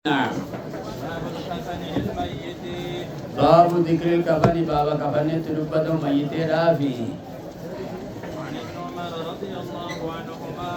نعم. باب الكفن للميت. باب ذكر الكفن باب كفن تلبة ميت رافي. وعن ابن عمر رضي الله عنهما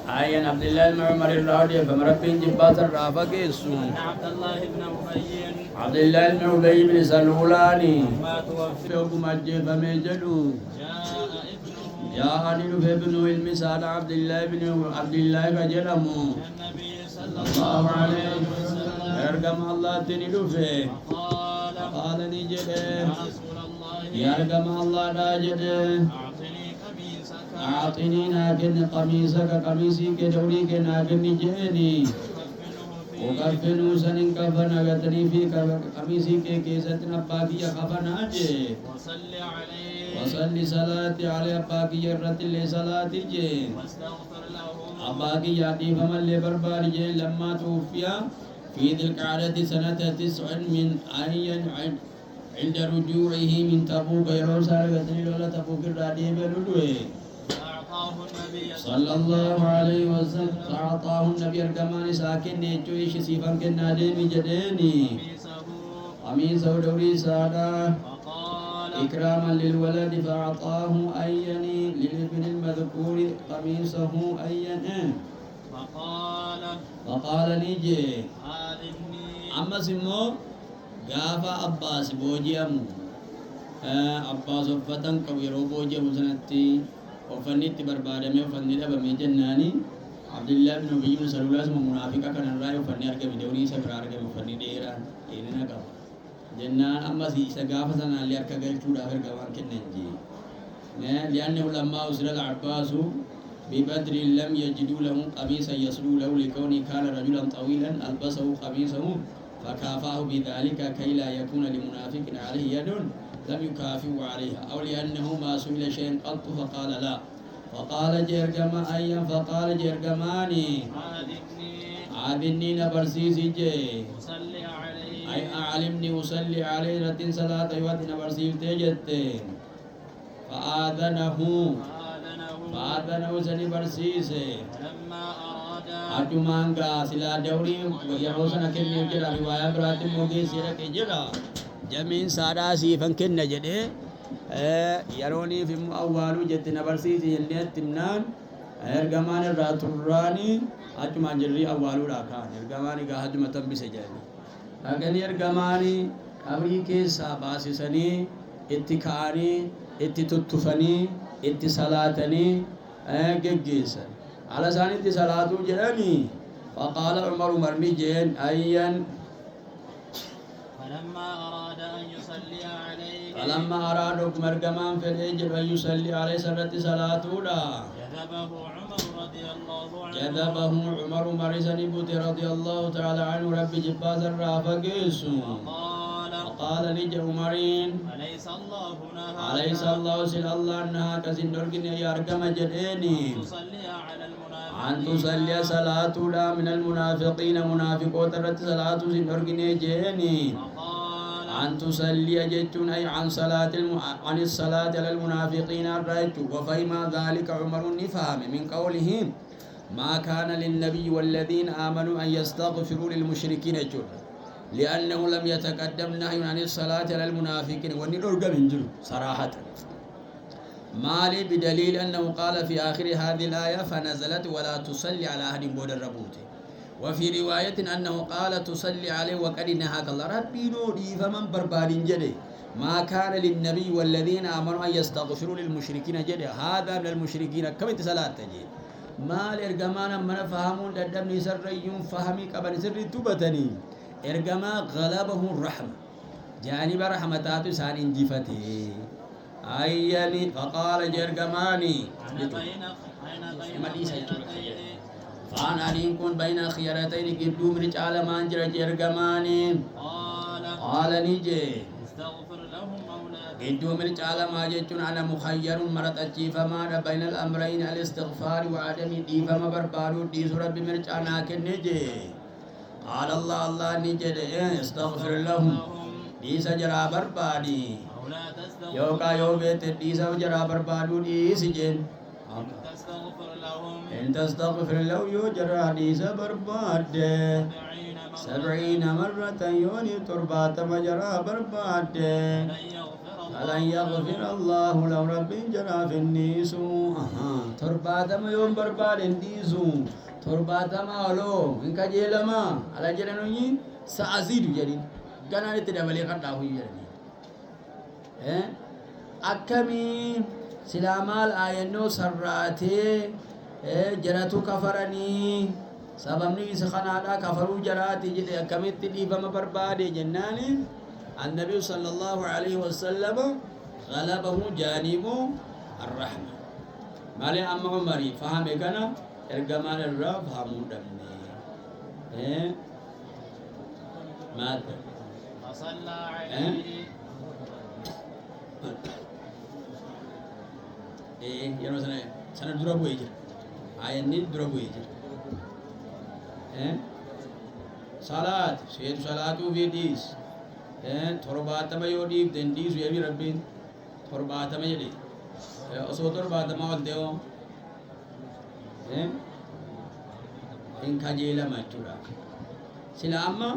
عين عبد الله بن عمر الراضي فمربين جبات الرافة كيسو أن عبد الله بن أبي عبد الله بن أبي بن سلولاني ما توفي فيكم أجيب ميجلو جاء ابنه يا علي ابن المسال عبد الله بن عبد الله فجرمو النبي صلى الله الله عليه عليه وسلم يرقم الله تنلو فيه قال قال نجده يا رسول الله يرقم الله راجده أعطني قميصك أعطني ناكن قميصك قميصي كدوري كناكن جيني أكفنه فيه وكفنوا سنين كفن أغتني في قميصي كيسة نباكي كفن أجي وصل عليه وصلي صلاة على أباكي يرت اللي صلاة جي واستغفر له أباكي ياتي فمن لبربار جي لما توفي في ذي القعدة سنة 9 من أين عند رجوعه من تبوك يروسا لغتني لولا تبوك الرادي بلدوه فأعطاه النبي صلى الله عليه وسلم فأعطاه النبي الكمان ساكن نيجوي شسيفا كنا ديمي جديني قميصه قميصه دوري سادا فقال إكراما للولد فأعطاه أيني للابن المذكور قميصه أين فقال نيجي آذني أما سمو غافا أباس بوجي أمو أباس وفتن كويرو بوجي مسنتي وفنيت بربادمي وفنيت أبمي جناني عبد الله بن أبي بن سلول اسمه منافقا كان الرأي وفني أرقم دوري سكرار أرقم وفني ديرا إننا كم جنان أما سيسا سنا اللي أركا قلتو دافر قوان كننجي لأنه لما أسر العباس ببدر لم يجدوا له قميصا يصلو له لكونه كان رجلا طويلا ألبسه قميصه فكافاه بذلك كي لا يكون لمنافق عليه يد لم يكافئ عليها أو لأنه ما سئل شيء قط فقال لا فقال جرجما أيا فقال جرجماني عادني نبرسيسي جي أصلي عليه أي أعلمني أصلي عليه رتين صلاة يوات نبرسيس تجت فآذنه فآذنه سني برسيسي فلما أراد أجمانغا سلا دوري يروسنا كني جرا رواية براتي موجي سيرة كجرا جمين سارا سيفن كن جده يروني في أولو جت نبرسيسي اللي تمنان ergamaan irraa turraanii achuma jirrii awwaaluudhaa kaan ergamaanii gaa hajuma tambise jedhani dhaqanii ergamaanii qabrii keessaa baasisanii itti ka'anii itti tuttufanii itti salaatanii geggeessan ala isaanitti salaatuu jedhanii faqaala umar ni jeen ayyan فلما أراد أن يصلي عليه فلما أرادوا مرجمان في الأجر أن يصلي عليه سرت صلاتولا جذبه عمر رضي الله عنه جذبه عمر مرزني بوت رضي الله تعالى عنه رب جباز الرافقيس قال لي عمرين أليس الله نهى أليس الله سل الله أنها كسن نرقني يارقم جديني تصلي على المنافقين أن تصلي صلاة لا من المنافقين منافقون ترت صلاة سن نرقني جيني فقال أن تصلي جتون أي عن عن الصلاة على المنافقين الرأيت وفيما ذلك عمر نفهم من قولهم ما كان للنبي والذين آمنوا أن يستغفروا للمشركين جل لأنه لم يتقدم نهي عن الصلاة على المنافقين ونرجع من جل صراحة مالي بدليل أنه قال في آخر هذه الآية فنزلت ولا تصلي على أحد بود الربوت وفي رواية أنه قال تصلي عليه وقد نهاك الله ربي نودي فمن بربادين جدي ما كان للنبي والذين آمنوا أن يستغفروا للمشركين جدي هذا من المشركين كم صلاة تجي ما الإرجمان من فهمون لدمني سريون فهمي قبل سر تبتني إرجما غلبه الرحمة جانب رحمتات سان انجفتي أيني فقال جرجماني فان أن كن بين خيارتين قدو من على ما انجر جرجماني قال نيجي استغفر لهم مولاك قدو من على ما جتون أنا مخير مرت أجيف ما بين الأمرين الاستغفار وعدم ديف ما بربارو ديس ربي من أنا كنيجي قال الله نيجي استغفر لهم ديس جرا بربادي ولا تستغفر يوكا يو بيت ديس جرا بربادو ديس جن تستغفر لهم إن تستغفر له يوجر حديث برباد 70 مرة يوني تربات مجرى برباد ألن يغفر الله لو رب جرى في النيس تربات ما يوم برباد النيسو تربات ما ألو إنك جيلما على جرانوني سأزيد جرين كان نتدبلي قد جرين أكمي سلامال آينو سراتي جراتو كفرني سببني سخنادا كفروا جراتي جدي أكميت ديفم بربادي جناني النبي صلى الله عليه وسلم غلبه جانب الرحمة مالي أم عمري فهم كنا إرجمان الرب فهموا دمني ماذا فصلى عليه yeroo sana dura bu'ee jira ayanni dura bu'ee jira salaat seetu salaatuu fi dhiis torbaatama yoo dhiifte hin dhiisu jedhi rabbiin torbaatama jedhe osoo torbaatama ol ta'e hin kajeelama jechuudha sila amma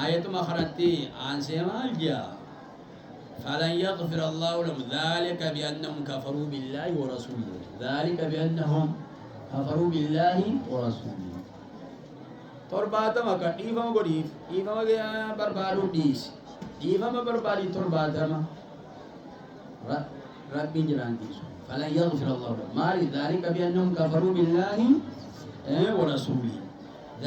ayatuma kanatti aansee maal jaa فلن يغفر الله لهم ذلك بأنهم كفروا بالله ورسوله ذلك بأنهم كفروا بالله ورسوله ترباتما كإيفما قريف إيفما بربادو ديس إيفما بربادي ترباتما رب جران ديس فلن يغفر الله لهم ما ذلك بأنهم كفروا بالله ورسوله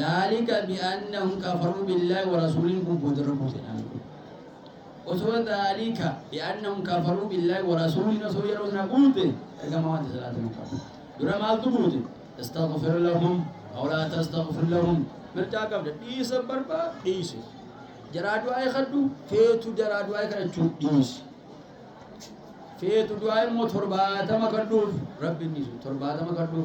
ذلك بأنهم كفروا بالله ورسوله كبودربوتنا وسوى ذلك بأنهم كفروا بالله ورسوله نسوا يرونا قلت كما وانت صلاة المقام درا ما تقول استغفر لهم أو لا تستغفر لهم مرجع قبل ديس بربا ديس جرادو أي خدو فيتو جرادو أي كرتشو ديس فيتو دعاء مو ترباتا ما كدو رب النيسو ترباتا ما كدو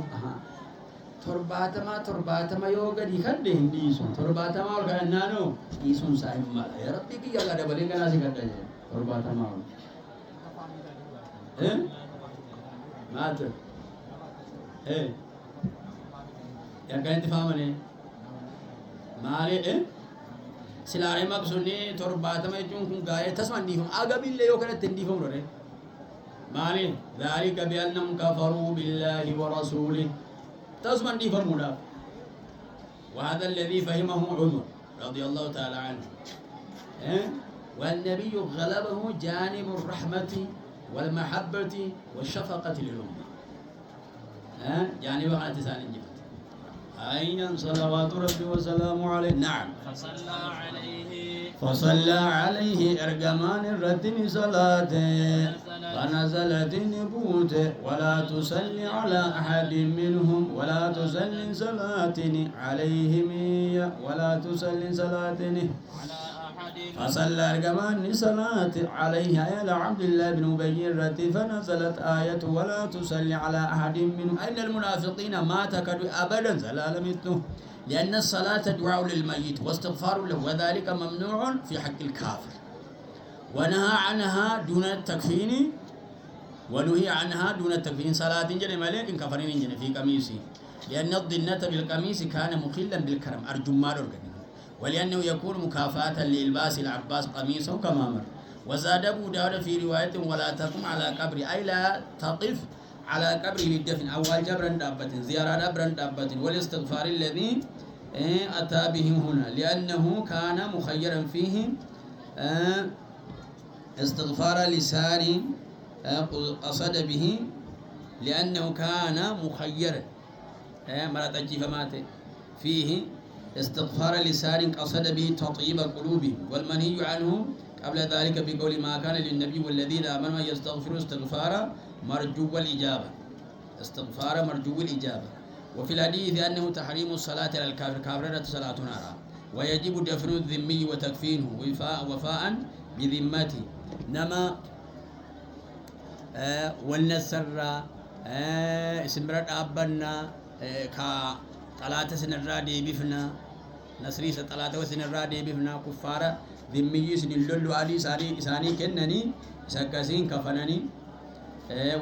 torbaatama yoo gadi kadde hin dhiisu torbaatama ol kadhannaanoo dhiisuun isaa hin mala yaa rabbii kiyya gaa dabalee ganaa si kadha jedhe torbaatama ol maal ta'e yakkan itti fahamane maali silaalee maqsunni torbaatama jechuun kun gaa'ee tasuma hin dhiifamu agabillee yoo kanatti hin dhiifamu dhodhe maali ذلك بأنهم كفروا بالله ورسوله تسمن دي فرمودا وهذا الذي فهمه عمر رضي الله تعالى عنه والنبي غلبه جانب الرحمة والمحبة والشفقة للأمة جانب عن تسان الجبت أين صلوات ربي وسلامه عليه نعم فصلى عليه إرجمان الردم صلاته فنزلت النبوت ولا تصلي على أحد منهم ولا تصلي صلاة عليهم ولا تصلي صلاة فصلى إرجمان صلاة عليه إلى عبد الله بن أبي الرتي فنزلت آية ولا تصلي على أحد منهم أين المنافقين ما تكدوا أبدا زلال مثله لأن الصلاة دعاء للميت واستغفار له وذلك ممنوع في حق الكافر ونهى عنها دون التكفين ونهي عنها دون التكفين صلاة جن ملك كفرين جن في قميصه لأن الضنة بالقميص كان مخلا بالكرم أرجمار ولأنه يكون مكافأة لإلباس العباس قميصه كما مر وزاد أبو داود في رواية ولا تقم على قبر أي لا تقف على قبر للدفن أول جبرا دابة زيارة جبرا دابة والاستغفار الذي أتى به هنا لأنه كان مخيرا فيه استغفار لسان قصد به لأنه كان مخيرا مرة تجي فمات فيه استغفار لسان قصد به تطيب قلوبهم والمنهي عنه قبل ذلك بقول ما كان للنبي والذين آمنوا أن يستغفروا استغفار مرجو الإجابة استغفار مرجو الإجابة وفي الحديث أنه تحريم الصلاة على الكافر كافرة صلاة نارا ويجب دفن الذمي وتكفينه وفاء بذمته نما والنسر اسمرت أبنا كا طلعت سنرا دي بفنا نسري طلعت وسنرا دي بفنا كفارة ذمي سن اللولو علي ساني كنني سكاسين كفنني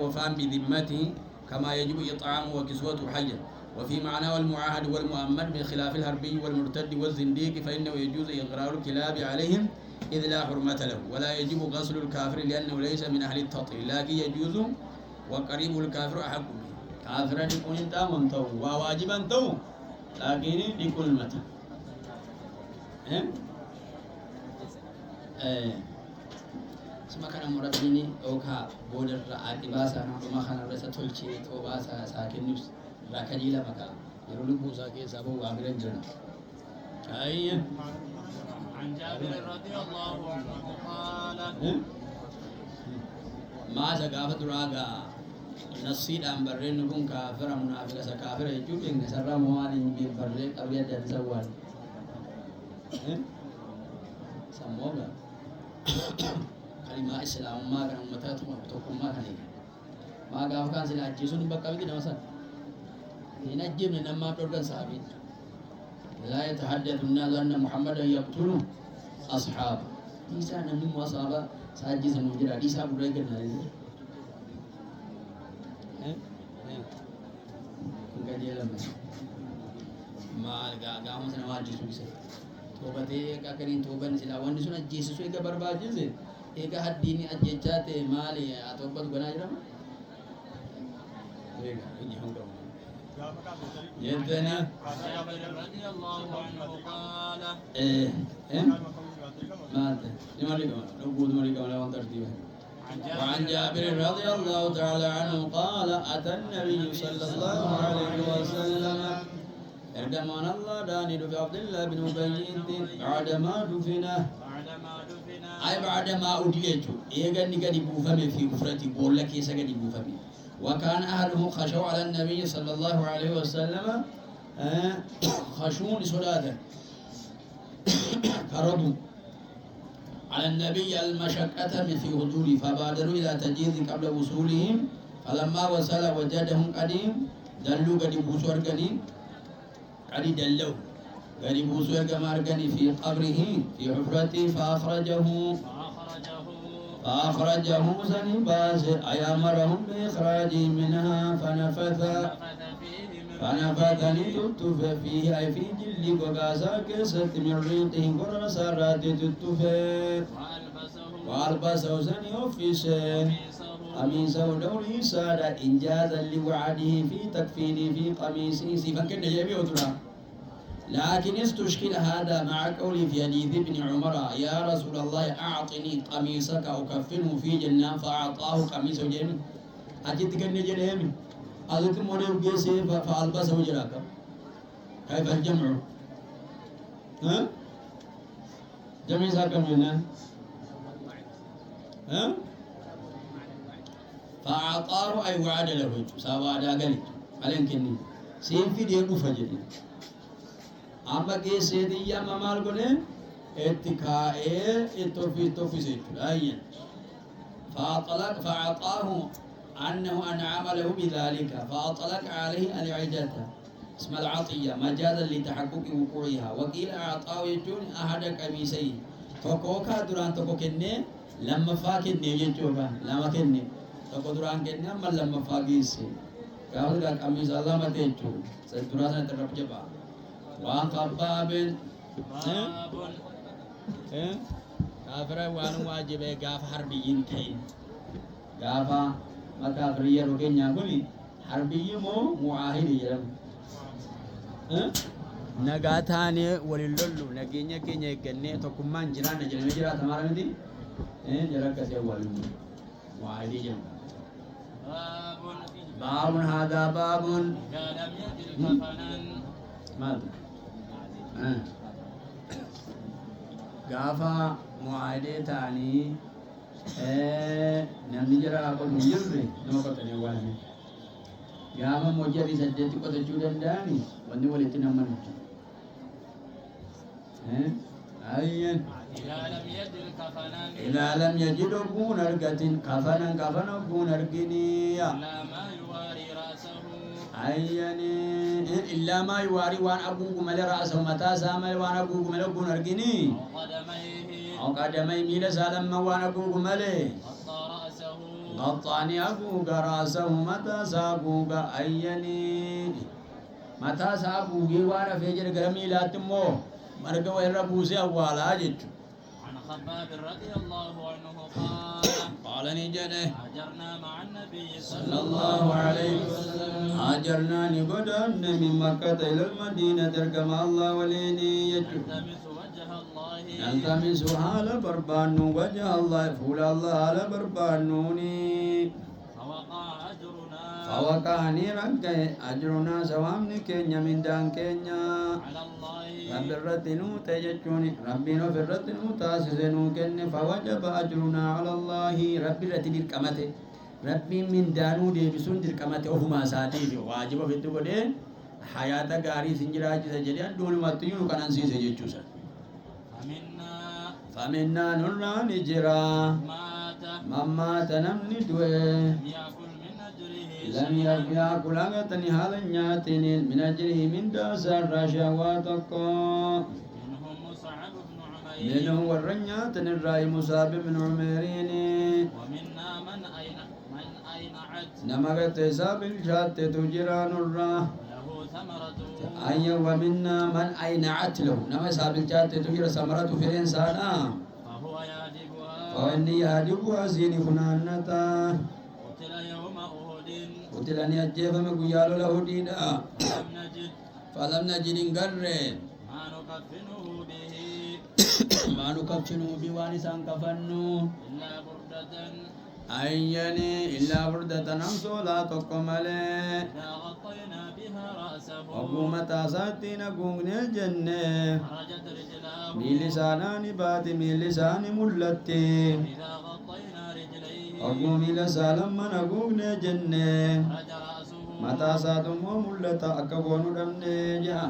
وفاء بذمته كما يجب إطعامه وكسوته حيا. وفي معناه المعاهد والمؤمن بخلاف الهربي والمرتد والزنديق فإنه يجوز إغرار الكلاب عليهم إذ لا حرمة له، ولا يجب غسل الكافر لأنه ليس من أهل التطهير، لكن يجوز وقريب الكافر أحق به. كافرا يكون انت منتو وواجبا تو، لكن يكون المتى اسمع كان مربيني أوكا بودر رأت باسا نحن خان رأس تلشي تو باسا ساكن نفس راكجيلا مكا يرولو بوسا كي سابو وامرين جنا أي عن جابر رضي الله عنه قال ما سقافة راغا نصيد أم برين نكون كافر منافق سكافر يجوب إن سر موان برين أبيض دنسوان سموغا كلمة إسلام ما كان أمتها تقوم ما كان ما قاف كان سلا جيسون بقى بيجي نمسا ينجم لما بردن صحابي لا يتحدث الناس أن محمدا يقتل أصحابه إيسا نمني مواصابة ساجي سنوجر إيسا بريك الناس enggak dia lama mal ga hon sana wajib bisa tobate ka karin toban sila wandi suna Jesus ega barbaji se ega haddini ajjate mali atobat gona jira ega ini hon kam yentena رضي الله عنه قال ماذا لما لكم نقول لكم لا ترتيبه. وعن جابر رضي الله تعالى عنه قال أتى النبي صلى الله عليه وسلم عندما الله داني في عبد الله بن أبي بعدما دفنه أي بعدما أدلته إيجا نقدي بوفمي في كفرتي بقول لك إيسا قدي بوفمي وكان أهله خشوا على النبي صلى الله عليه وسلم خشون صلاة كردوا على النبي المشقة في حضوره فبادروا إلى تجهيز قبل وصولهم فلما وصل وجدهم قديم دلوا قد بوسور قديم قد دلوا قد بوسور قمار في قبره في حفرته فأخرجه سنباس أي أمرهم بإخراجه منها فنفثني تتف فيه أي في جلي وقاسا كست من ريقه قرن سرات تتف وألبسه سنيوفيسه قميصه دوري سادة إنجازا لوعده في تكفيني في قميصه سيفا كده يبي أدرى لكن استشكل هذا مع قولي في حديث ابن عمر يا رسول الله أعطني قميصك أكفنه في جنة فأعطاه قميصه جميل أجد كن جريمي أذكر مولى بيسي فألبسه جراك كيف الجمع؟ ها؟ جميع ساكن منه ها؟ فأعطاه أي وعد له سوى داغلي علين كني سين في ديو فجدي أما كي سيدي يا ممال قلنا اتكاء اتوفي سيد أين فأعطاه أنه أنعم له بذلك فأطلق عليه العدة اسم العطية مجازا لتحقق وقوعها وقيل أعطاه يجون أحد قميصين توكوكا دران توكوكني لما فاكني يجوبا لما كني توكو دران كني أما لما فاكيسي قالوا لك قميص الله ما تيجو سيدراسنا ترب جبا وان قباب كافر وان واجب غاف حربيين كين غافا maka pria rokenya kuni harbiyi mo muahidi jedham nagaataane walilollu nageenya keenya eeggannee tokkummaan jiraanna jedhamee jiraata maara miti jara akkasii awwaaluu muahidi jedhama baabun haadaa baabun maal gaafa muahidee ta'anii namni jira qotu hin jirre nama qotanii awwaalame gaafa hojii fi saddeetti qotachuu danda'ani wanni walitti naman ayyan إذا لم يجد كون أرجتين كفنا كون أرجنيا أيني إلا ما يواري وان أبوك مل رأسه متى سامل وان أبوك مل كون أرجني أو قدمي ميل سالم وان أبوك مل غطاني أبوغا راسه متى سابوغا أيني متى سابوغي وانا فجر قرمي لا تمو مرقا ويرا بوسي أولا جيتشو عن خباب رضي الله عنه قال قال نجنه هاجرنا مع النبي صلى الله عليه وسلم هاجرنا نقدن من مكة إلى المدينة تركم الله وليني يجو نلتمس وجه الله نلتمس حال بربانو وجه الله فول الله على بربانوني فوقع أجرنا فوقعني ركع أجرنا سوامن كينيا من دان كينيا على الله رب الرتنو تجتوني ربنا في الرتنو تاسسنو كن فوجب أجرنا على الله رب الرتن الكمته ربي من دانو دي بسون الكمته وهما ساتي في واجب في التقدين حياة غاري سنجراج سجدان دول ماتيون كان انسي سجدوسا فمنا نرى نجرا مما تنمني دوه لم يأكل أغتني هذا النياتين من أجله من داسر رشاواتكو منهم مصعب بن عمير منه ورنيات الرأي مصاب بن عميرين ومنا من أينعت نمغت ساب الجات تجران الراه له ثمرة أي ومنا من أينعت له نما ساب الجات تجر ثمرة في إنسانا فهو يهدبها فإني يهدبها زيني فنانتا قتل يوم أهد قتلني أجيب مقيال له دينا لم نجد فلم نجد نقرر ما نكفنه به ما نكفنه بوانسان كفنو إلا بردة أيني إلا بردة نمسو لا تقملي إذا غطينا بها رأسه وقومة ساتين قومن الجنة خرجت رجلاه ميلساناني بات ميلساني ملتي إذا غطينا رجليه وقوم لسالم من قومن جنة خرج رأسه متى ساتم وملتا أكبون دمني جاء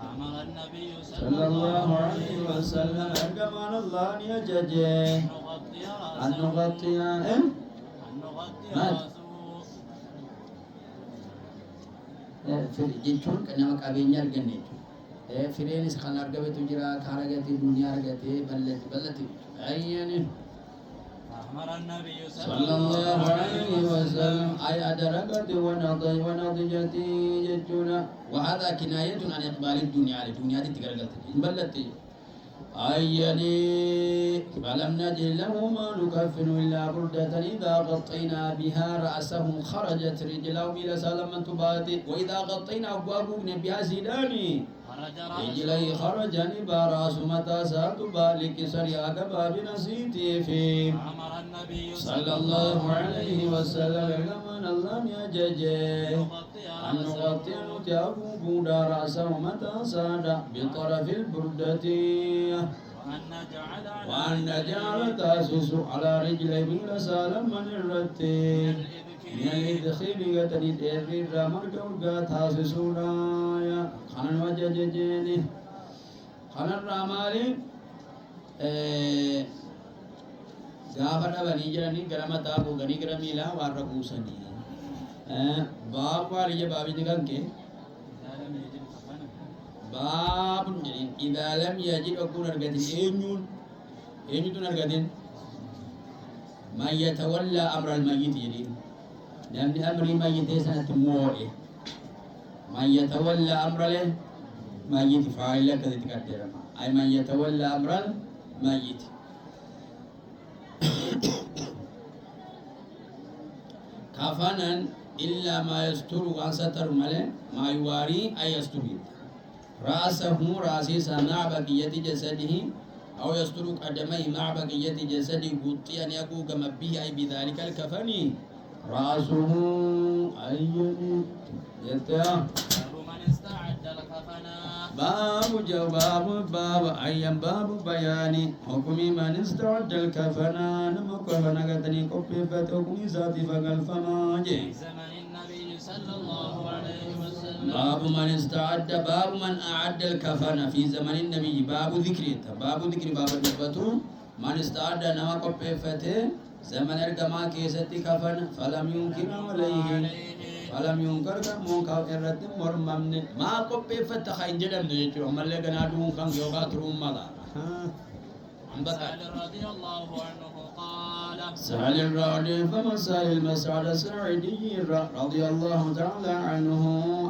أمر النبي صلى الله عليه وسلم أرجمان الله يججي نغطي أن رأسه نغطي أن نغطي مات. رأسه jechuun nama qabeenya arganne jechuudha. Fireenis kan argametu jira, kan argate duniyaa argate bal'ate ayyani أمر النبي صلى الله عليه وسلم أي أدركت ونضجتي جتنا وهذا كناية عن إقبال الدنيا على الدنيا تتقرقلت بلت أيني فلم نجد له ما نكفن إلا بردة إذا غطينا بها رأسه خرجت رجله إلى سلم تباتي وإذا غطينا أبوابه بها زيداني خرج رجلي رأسه خرجني براس متى ساتبالك سرياك باب نسيتي فيه أمر النبي صلى الله عليه وسلم لمن الله يججي أن نغطي نتيابه بودا رأسه متى سادا بطرف البردة وأن نجعل تاسس على رجلي بلا سالم من الرتين من الإدخيل قتني تيري رامر كورغا تاسسونا يا خانن وجججيني خانن رامالي gaafa dhabanii jiranii gara mataa buuganii gara miilaa warra buusanii baabwaan ija baabiti kan kee baabun jedhin idaa lam yajid okkuun argatin eenyutu argatin man yatawallaa amra almayyiti jedhin namni amrii mayyitee sanatti moo'e man yatawallaa amra mayyiti faayila akkasitti qaddeerama ay man yatawallaa amra almayyiti كفنا إلا ما يستر عن ستر مله ما يواري أي يستر رأسه رأسي مع بقية جسده أو يستر قدميه مع بقية جسده غطي أن يكون كما به أي بذلك الكفن رأسه أي يتاه باب من استعد الكفن باب جواب باب أيام باب بياني حكم من استعد الكفن نمكفن قتني كففت حكم ذاتي فقل فما جي في زمن النبي صلى الله عليه وسلم باب من استعد باب من أعد الكفن في زمن النبي باب ذكر باب الدفتو من استعد نما كففت زمن الجماعة كيستي كفن فلم ينكر عليه فلم ينكر كموكا إرد مرممن ما كففت خين جدم نجتو ملك نادون كان يوغا تروم مالا سهل رضي الله عنه قال سهل الرعد فمن سهل المسعد السعيدي رضي الله تعالى عنه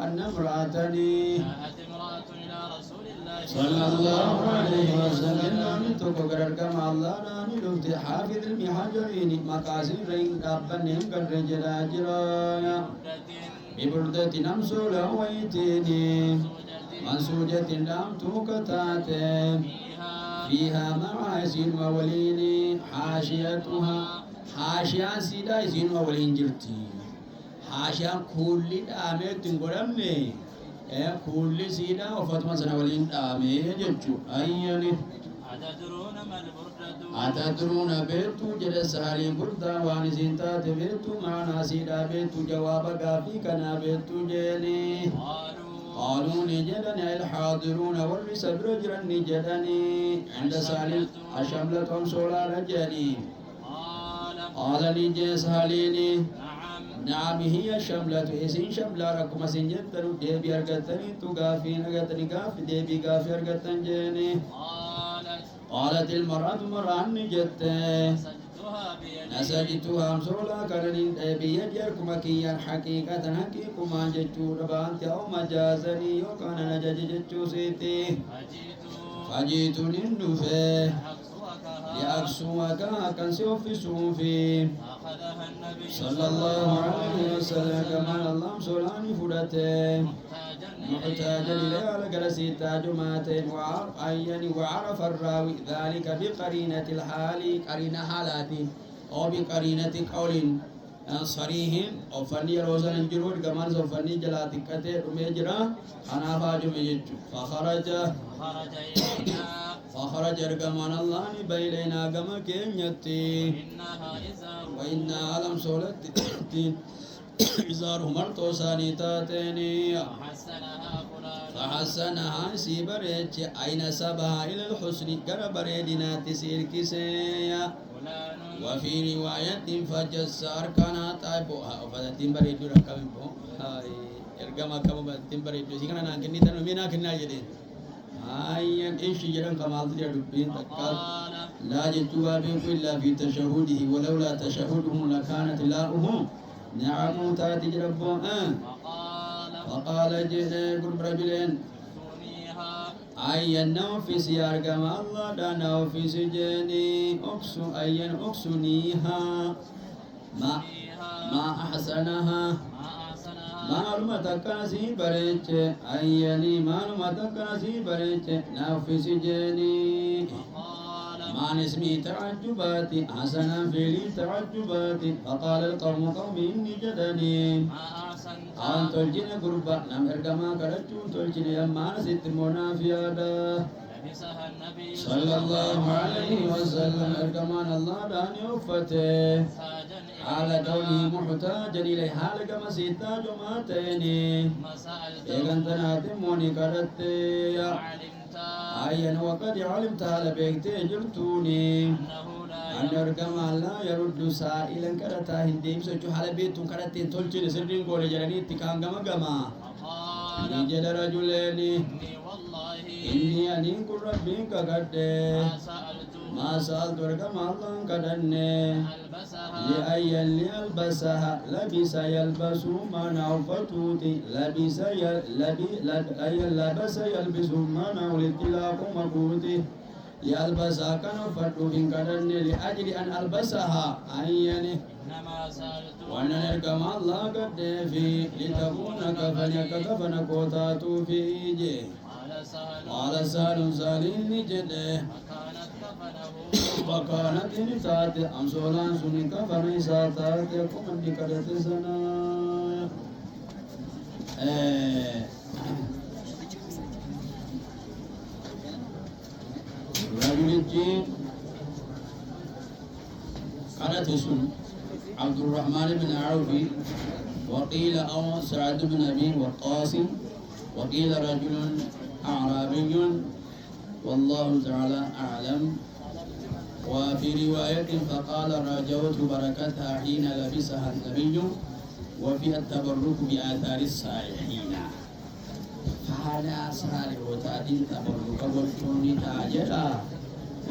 أن امرأة جاءت امرأة إلى رسول الله صلى الله عليه وسلم من تقرر كما الله ناني لفت حافظ المحجرين مقاسرين أبنهم كالرجل أجرايا ببردة نمسول ويتيني منسوجة لم تكتات فيها معازين وولين حاشيتها حاشية سيدا زين وولين جرتي حاشية كل دامت تنقرمني كل سيدا وفاطمة سنة ولين دامي جتشو أيني أتدرون ما البردة أتدرون بيتو جد سهالين بردا وانسين تات بيتو معنا سيدا بيتو جواب قافي كنا بيتو جيني قالوا نجدني الحاضرون والرسل رجلا نجدني عند سالم الشملة سولا رجلي قال نجي ساليني نعم هي الشملة إسين شملة ركما سنجدن ديبي أرغتني تغافين أرغتني غافي ديبي غافي أرغتن جيني قالت المرأة مرأة نجدت نسجتها أمسولا كرنين بيجركما كيا حقيقة حقيقما جتشو ربانت أو مجازني وكان نجج جتشو سيتي فجيت للنفي لأكسوك كان سيوفي سوفي صلى الله عليه وسلم كما الله سولاني فرته محتاجا إليها لقلسي تاج ماتين وعرف الراوي ذلك بقرينة الحال قرينة حالات أو بقرينة قول صريح أو فني روزان الجرود كمان سو فني جلاتي كتير مجرى أنا فاجم يجو فخرج رقمان الله بيلنا كما كينيتي وإنها لم سولت إزار مرتو سانيتاتيني فحسنها سيبريتش أين سبها إلى الحسن كربريدنا تسير كسيا وفي رواية فجس أركانا تايبوها وفتتين بريدو ركبو هاي إرقام أكبو فتتين بريدو سيكنا نانكني تنو مينا كنا جدين هاي إيش جرم كمال تريد ربين تكال لا جتوا بيكو إلا في تشهده ولولا تشهدهم لكانت لاؤهم نعم تاتي ربهم وقال جئنا قرب رجلين أين في سيار كما الله دانا في سجني أقسو أين أقسنيها ما أحسنها معلوماتك نسي بريتش أيني معلوماتك نسي بريتش ناو في سجني مع اسمي تعجباتي حسنا فيلي تعجباتي فقال القوم قوم إني جدني أن تلجين قربا نم إرقما كرجون تلجين يما ست منافيادا صلى الله عليه وسلم إرقمان الله داني وفته على كوني محتاجا إليه حال كما سيتا جمعتيني إيغان تناتموني كرتي أين وقد علمت على بيكتي جرتوني أن أرقم الله يرد سائلا كرتا هنديم سوچو حال بيتون كرتين تلچين سرين قول جراني اتكام غما غما نجد رجلين إني أنين كل ربي كقد ما سألت أرقم الله كدني لأي لألبسها لبس يلبس ما نعفتوتي لبس يلبس ما نعلتلاق مبوتي لألبسها كان فتو في كدني لأجل أن ألبسها أيني وأن نركم الله قد في لتكون كفن كوتاتو في إيجي قال سهل سالين نجده وكانت نتات أمسولان سني كفن ساتات يكون بكرة سنة رجل الجين كانت اسم عبد الرحمن بن عوف وقيل أو سعد بن أبي وقاص وقيل رجل أعرابي والله تعالى أعلم وفي رواية فقال رجوت بركتها حين لبسها النبي وفيها التبرك بآثار الصالحين فهذا صالح وتأتي تبرك والشون تاجرا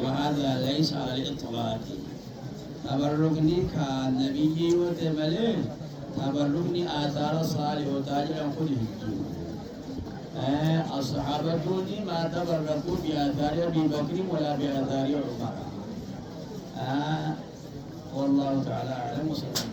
وهذا ليس على الإطلاق. تبركني كالنبي وتملين تبركني آثار الصالح وتاجر خذه الصحابة ما تبركوا بآثار أبي بكر ولا بآثار عمر. والله تعالى أعلم وصلى